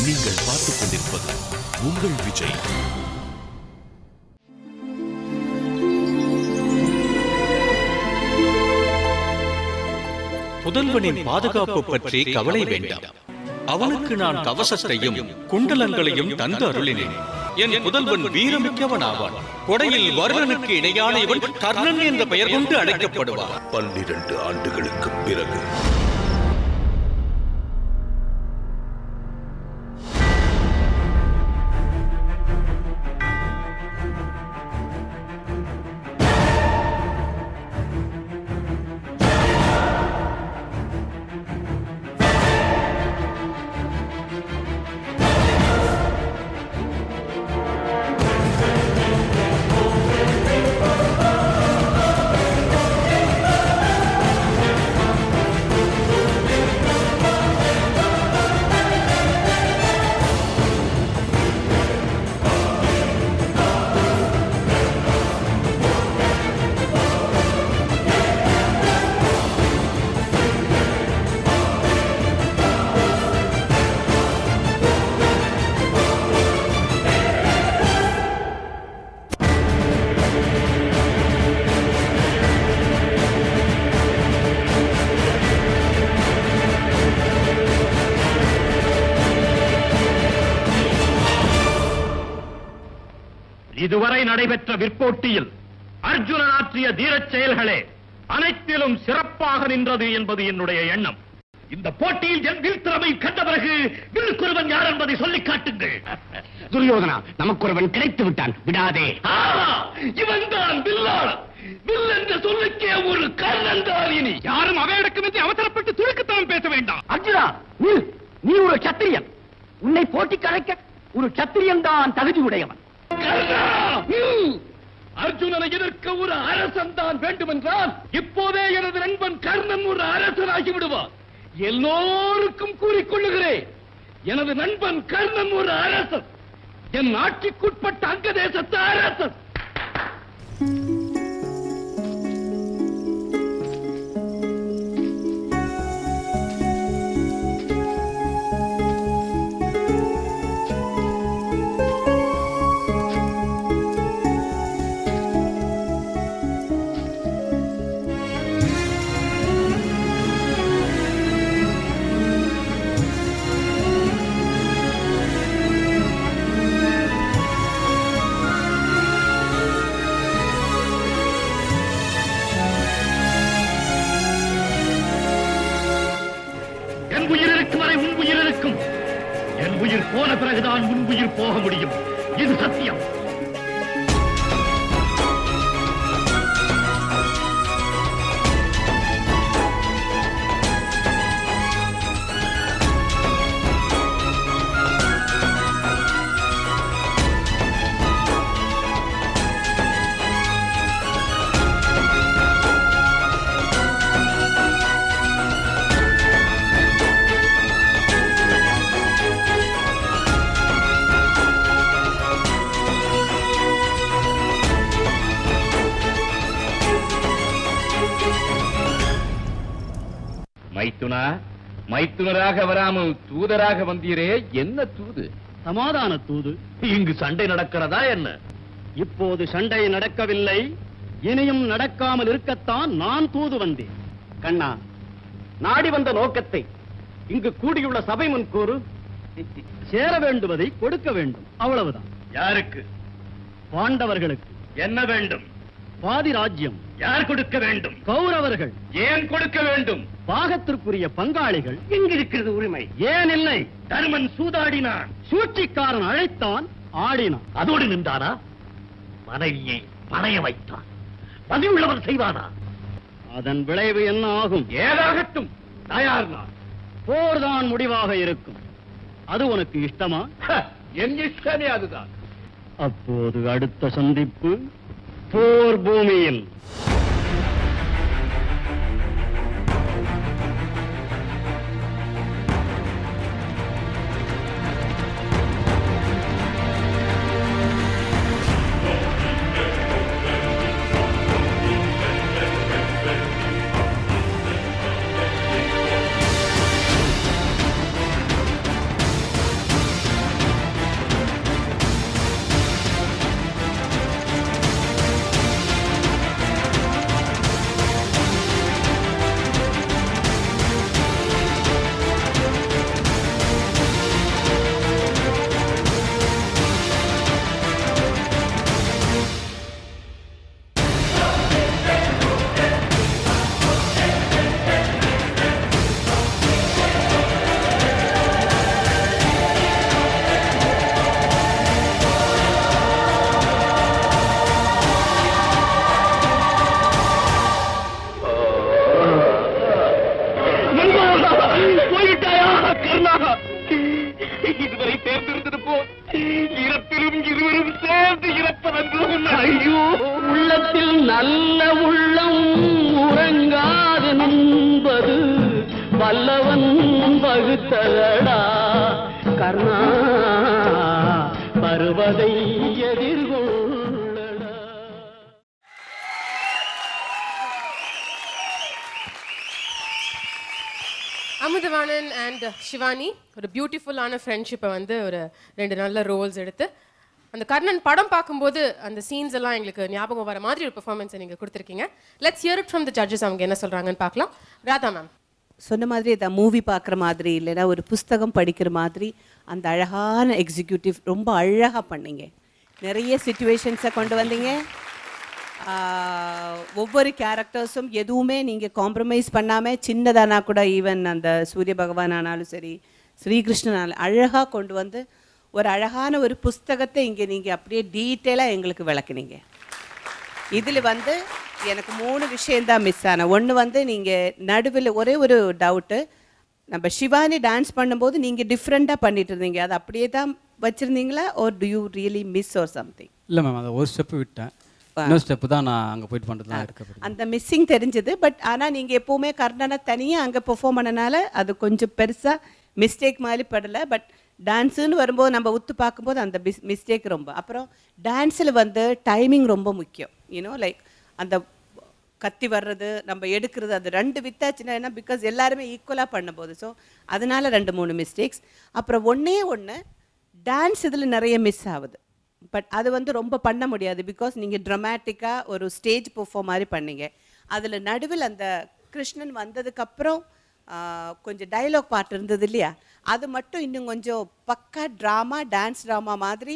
நீங்கள் பார்த்துக் கொண்டிருப்பது உங்கள் விஜய். புதல்வனின் பாதுகாப்பு பற்றி கவலை வேண்டாம். அவனுக்கு நான் கவசத்தையும் குண்டலங்களையும் தந்து அருளினேன். என் புதல்வன் வீரமிக்கவன் ஆவான். கொடையில் வருணனுக்கு இணையான இவன் கர்ணன் என்ற பெயர் கொண்டு அழைக்கப்படுவான். 12 ஆண்டுகளுக்கு பிறகு இதுவரை நடைபெற்ற விற்போட்டியில் அர்ஜுனன் ஆற்றிய தீரச் செயல்களே அனைத்திலும் சிறப்பாக நின்றது என்பது என்னுடைய எண்ணம். இந்த போட்டியில் என் வில் திறமை கண்ட பிறகு வில்லுக்குருவன் யார் என்பதை சொல்லிக் காட்டுங்கள். துரியோதனா, நமக்கு ஒருவன் கிடைத்து விட்டான், விடாதே. இவன் தான் வில்லாளன். வில் என்ற சொல்லுக்கே ஒரு கர்ணன் தான். இனி யாரும் அவையடக்கமின்றி அவசரப்பட்டு துடுக்குத்தனம் பேச வேண்டாம். அர்ஜுனா, நீ ஒரு சத்திரியன். உன்னை போட்டிக்கு அழைக்க ஒரு சத்திரியன் தான் தகுதி உடையவன். அர்ஜுனனை எதிர்க்க ஒரு அரசன் தான் வேண்டுமென்றால் இப்போதே எனது நண்பன் கர்ணன் ஒரு அரசனாகி விடுவார். எல்லோருக்கும் கூறிக்கொள்ளுகிறேன், எனது நண்பன் கர்ணன் ஒரு அரசன், என் ஆட்சிக்குட்பட்ட அங்க தேசத்து அரசன். போன பிறகுதான் உன் உயிர் போக முடியும். இது சத்தியம். மைத்துனராக வராமல் தூதராக வந்தீரே, என்ன தூது? சமாதான தூது. இங்கு சண்டை நடக்கிறதா என்ன? இப்போது சண்டை நடக்கவில்லை, இனியும் நடக்காமல் இருக்கத்தான் நான் தூது வந்தேன். கண்ணா, நாடி வந்த நோக்கத்தை இங்கு கூடியுள்ள சபை முன் கூறு. சேர வேண்டுவதை கொடுக்க வேண்டும், அவ்வளவுதான். யாருக்கு? பாண்டவர்களுக்கு. என்ன வேண்டும்? பாதி ராஜ்யம். யார் கொடுக்க வேண்டும்? கௌரவர்கள். ஏன் கொடுக்க வேண்டும்? பாகத்திற்குரிய பங்காளிகள். எங்கிருக்கிறது உரிமை? ஏன் இல்லை? தர்மன் சூதாடினான், சூழ்ச்சிக்காரன் அழைத்தான், ஆடினான். அதோடு நின்றானா? மனைவியை பணைய வைத்தான், பதிவுள்ளவர் செய்வானா? அதன் விளைவு என்ன ஆகும்? ஏதாகட்டும், தயார் நான். போர்தான் முடிவாக இருக்கும். அது உனக்கு இஷ்டமா? என் இஷ்டமே அதுதான். அப்போது அடுத்த சந்திப்பு போர் பூமியில். இதுவரை தேர்ந்தெடுத்தது போல் இறப்பிலும் இருவரும் சேர்ந்து இறப்பதென்று ஐயோ, உள்ளத்தில் நல்ல உள்ளம் உறங்காது நம்பது வல்லவன் வகுத்ததடா கர்ணா, வருவதை எதிர்கொள்ளடா. அமுதவாணன் அண்ட் சிவானி ஒரு பியூட்டிஃபுல்லான ஃப்ரெண்ட்ஷிப்பை வந்து ஒரு 2 நல்ல ரோல்ஸ் எடுத்து அந்த கர்ணன் படம் பார்க்கும்போது அந்த சீன்ஸ் எல்லாம் எங்களுக்கு ஞாபகம் வர மாதிரி ஒரு பெர்ஃபார்மன்ஸை நீங்கள் கொடுத்துருக்கீங்க. Let's hear it from the judges. அவங்க என்ன சொல்கிறாங்கன்னு பார்க்கலாம். ராதா மேம் சொன்ன மாதிரி இதை மூவி பார்க்குற மாதிரி இல்லைன்னா ஒரு புஸ்தகம் படிக்கிற மாதிரி அந்த அழகான எக்ஸிக்யூட்டிவ் ரொம்ப அழகாக பண்ணீங்க. நிறைய சிச்சுவேஷன்ஸை கொண்டு வந்தீங்க. ஒவ்வொரு கேரக்டர்ஸும் எதுவுமே நீங்கள் காம்ப்ரமைஸ் பண்ணாமல் சின்னதானா கூட ஈவன் அந்த சூரிய பகவான் ஆனாலும் சரி ஸ்ரீகிருஷ்ணன் அழகாக கொண்டு வந்து ஒரு அழகான ஒரு புஸ்தகத்தை இங்கே நீங்கள் அப்படியே டீட்டெயிலாக எங்களுக்கு விளக்குனீங்க. இதில் வந்து எனக்கு 3 விஷயந்தான் மிஸ் ஆன. ஒன்று வந்து நீங்கள் நடுவில் ஒரே ஒரு டவுட்டு, நம்ம சிவானி டான்ஸ் பண்ணும்போது நீங்கள் டிஃப்ரெண்ட்டாக பண்ணிட்டு இருந்தீங்க, அது அப்படியே தான் வச்சுருந்தீங்களா or do you really miss or something? இல்லை மேம், அதை ஒரு ஸ்டெப்பு விட்டேன், இன்னொரு ஸ்டெப்பு தான் நான் அங்கே போயிட்டு பண்ணுறது தான் இருக்க. அந்த மிஸ்ஸிங் தெரிஞ்சது. பட் ஆனால் நீங்கள் எப்போவுமே கர்ணனை தனியாக அங்கே பெர்ஃபார்ம் பண்ணனால அது கொஞ்சம் பெருசாக மிஸ்டேக் மாதிரி படலை. பட் டான்ஸுன்னு வரும்போது நம்ம உத்து பார்க்கும்போது அந்த மிஸ்டேக் ரொம்ப. அப்புறம் டான்ஸில் வந்து டைமிங் ரொம்ப முக்கியம். யூனோ லைக் அந்த கத்தி வர்றது நம்ம எடுக்கிறது அது 2 வித்தாச்சுன்னா என்ன, பிகாஸ் எல்லாருமே ஈக்குவலாக பண்ணும்போது. ஸோ அதனால 2-3 மிஸ்டேக்ஸ். அப்புறம் ஒன்று டான்ஸ் இதில் நிறைய மிஸ் ஆகுது. பட் அது வந்து ரொம்ப பண்ண முடியாது பிகாஸ் நீங்கள் ட்ரமாட்டிக்காக ஒரு ஸ்டேஜ் பெர்ஃபார்ம் மாதிரி பண்ணீங்க. அதில் நடுவில் அந்த கிருஷ்ணன் வந்ததுக்கப்புறம் கொஞ்சம் டைலாக் பார்ட் இருந்தது இல்லையா, அது மட்டும் இன்னும் கொஞ்சம் பக்கா ட்ராமா டான்ஸ் ட்ராமா மாதிரி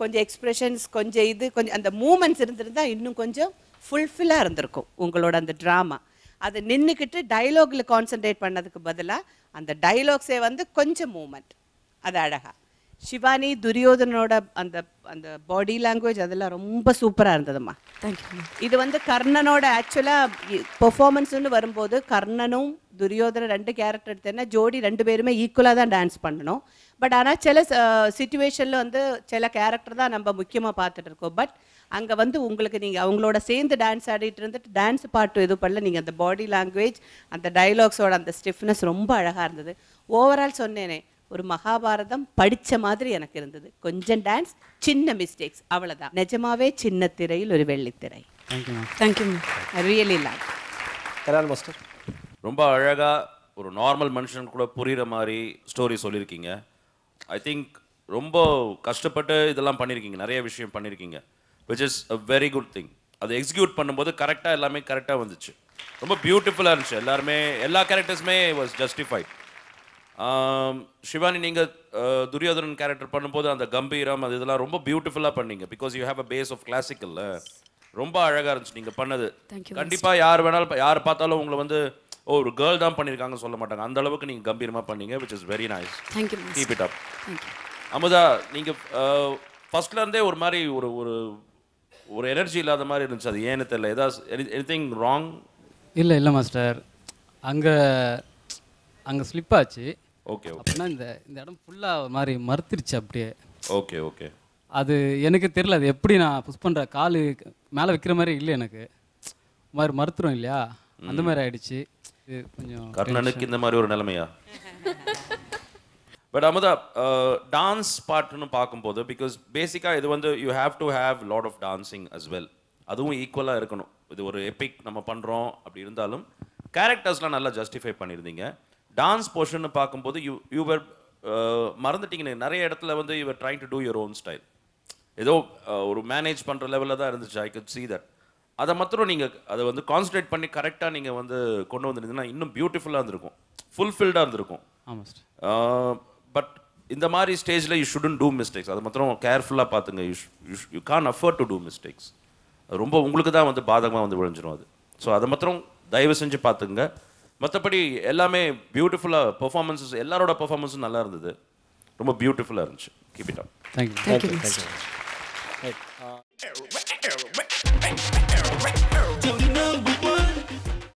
கொஞ்சம் எக்ஸ்ப்ரெஷன்ஸ் கொஞ்சம் இது கொஞ்சம் அந்த மூமெண்ட்ஸ் இருந்திருந்தால் இன்னும் கொஞ்சம் ஃபுல்ஃபில்லாக இருந்திருக்கும் உங்களோட அந்த ட்ராமா. அது நின்றுக்கிட்டு டைலாகில் கான்சன்ட்ரேட் பண்ணதுக்கு பதிலாக அந்த டைலாக்ஸே வந்து கொஞ்சம் மூமெண்ட், அது அழகாக. சிவானி துரியோதனோட அந்த அந்த பாடி லாங்குவேஜ் அதெல்லாம் ரொம்ப சூப்பராக இருந்ததும்மா. தேங்க்யூ. இது வந்து கர்ணனோட ஆக்சுவலாக பெர்ஃபார்மன்ஸ்னு வரும்போது கர்ணனும் துரியோதனும் 2 கேரக்டர் எடுத்தேன்னா ஜோடி 2 பேருமே ஈக்குவலாக தான் டான்ஸ் பண்ணணும். பட் ஆனால் சில சிச்சுவேஷனில் வந்து சில கேரக்டர் தான் நம்ம முக்கியமாக பார்த்துட்டு இருக்கோம். பட் அங்கே வந்து உங்களுக்கு நீங்கள் அவங்களோட சேர்ந்து டான்ஸ் ஆடிட்டு இருந்துட்டு டான்ஸ் பாட்டு எதுவும் பண்ணல, நீங்கள் அந்த பாடி லாங்குவேஜ் அந்த டைலாக்ஸோட அந்த ஸ்டிஃப்னஸ் ரொம்ப அழகாக இருந்தது. ஓவரால் சொன்னேனே ஒரு மகாபாரதம் படித்த மாதிரி எனக்கு இருந்தது. கொஞ்சம் டான்ஸ், சின்ன மிஸ்டேக்ஸ், அவ்வளோதான். நிஜமாவே சின்ன திரையில் ஒரு வெள்ளித்திரை. Thank you ma'am. Thank you ma'am. I really like. கலால் மாஸ்டர் ரொம்ப அழகாக ஒரு நார்மல் மனுஷன் கூட புரிகிற மாதிரி ஸ்டோரி சொல்லியிருக்கீங்க. ஐ திங்க் ரொம்ப கஷ்டப்பட்டு இதெல்லாம் பண்ணியிருக்கீங்க, நிறைய விஷயம் பண்ணியிருக்கீங்க, which is a very good thing. அதை எக்ஸிக்யூட் பண்ணும்போது கரெக்டாக எல்லாமே கரெக்டாக வந்துச்சு, ரொம்ப பியூட்டிஃபுல்லாக இருந்துச்சு. எல்லா கேரக்டர்ஸுமே வாஸ் ஜஸ்டிஃபைட். சிவானி நீங்கள் துரியோதனன் கேரக்டர் பண்ணும்போது அந்த கம்பீரம் அது இதெல்லாம் ரொம்ப பியூட்டிஃபுல்லாக பண்ணீங்க. Because you have a base of கிளாசிக்கல்ல, ரொம்ப அழகாக இருந்துச்சு நீங்கள் பண்ணது. கண்டிப்பாக யார் வேணாலும் யார் பார்த்தாலும் உங்களை வந்து ஒரு கேர்ள் தான் பண்ணியிருக்காங்கன்னு சொல்ல மாட்டாங்க, அந்த அளவுக்கு நீங்கள் கம்பீரமாக பண்ணீங்க, which is very nice. Thank you. Keep it up. Amutha, நீங்கள் ஃபர்ஸ்ட்லேருந்தே ஒரு மாதிரி ஒரு ஒரு ஒரு எனர்ஜி இல்லாத மாதிரி இருந்துச்சு, அது ஏன்னு தெரியல, ஏதாவது எனிதிங் ராங்? இல்லை மாஸ்டர், அங்கே ஸ்லிப் ஆச்சு. ஓகே. அப்படின்னா இந்த இடம் ஃபுல்லாக ஒரு மாதிரி மறுத்துருச்சு அப்படியே. ஓகே. அது எனக்கு தெரியல, அது எப்படி நான் புஷ் பண்ணுற கால் மேலே வைக்கிற மாதிரி இல்லை, எனக்கு மாதிரி மறுத்துரும் இல்லையா, அந்த மாதிரி ஆயிடுச்சு. இது கொஞ்சம் கர்ணனுக்கு இந்த மாதிரி ஒரு நிலைமையா? பட் அமுதா, டான்ஸ் பார்ட்னு பார்க்கும்போது பிகாஸ் பேசிக்காக இது வந்து you have to have lot of dancing as well, அதுவும் ஈக்குவலாக இருக்கணும். இது ஒரு எபிக் நம்ம பண்ணுறோம் அப்படி இருந்தாலும் கேரக்டர்ஸ்லாம் நல்லா ஜஸ்டிஃபை பண்ணியிருந்தீங்க. டான்ஸ் போர்ஷன் பார்க்கும்போது யூவர் மறந்துட்டீங்க நிறைய இடத்துல வந்து your trying to two your own style, ஏதோ ஒரு மேனேஜ் பண்ணுற லெவலில் தான் இருந்துச்சு. I could see that. அதை மாத்திரம் நீங்கள் அதை வந்து கான்சன்ட்ரேட் பண்ணி கரெக்டாக நீங்கள் வந்து கொண்டு வந்துருந்தீங்கன்னா இன்னும் பியூட்டிஃபுல்லாக இருந்திருக்கும், ஃபுல்ஃபில்டாக இருந்திருக்கும். ஆமாம் சார். பட் இந்த மாதிரி ஸ்டேஜில் யூ ஷுடன்ட் டூ மிஸ்டேக்ஸ், அது மாத்திரம் கேர்ஃபுல்லாக பார்த்துங்க. You can't afford to do mistakes, அது ரொம்ப உங்களுக்கு தான் வந்து பாதகமாக வந்து விழுஞ்சிடும் அது. ஸோ அதை மாத்திரம் தயவு செஞ்சு பார்த்துங்க. மற்றபடி எல்லாமே பியூட்டிஃபுல்லாக பெர்ஃபார்மன்ஸஸ், எல்லாரோட பெர்ஃபார்மன்ஸும் நல்லா இருந்தது, ரொம்ப பியூட்டிஃபுல்லாக இருந்துச்சு. Keep it up. தேங்க்யூ.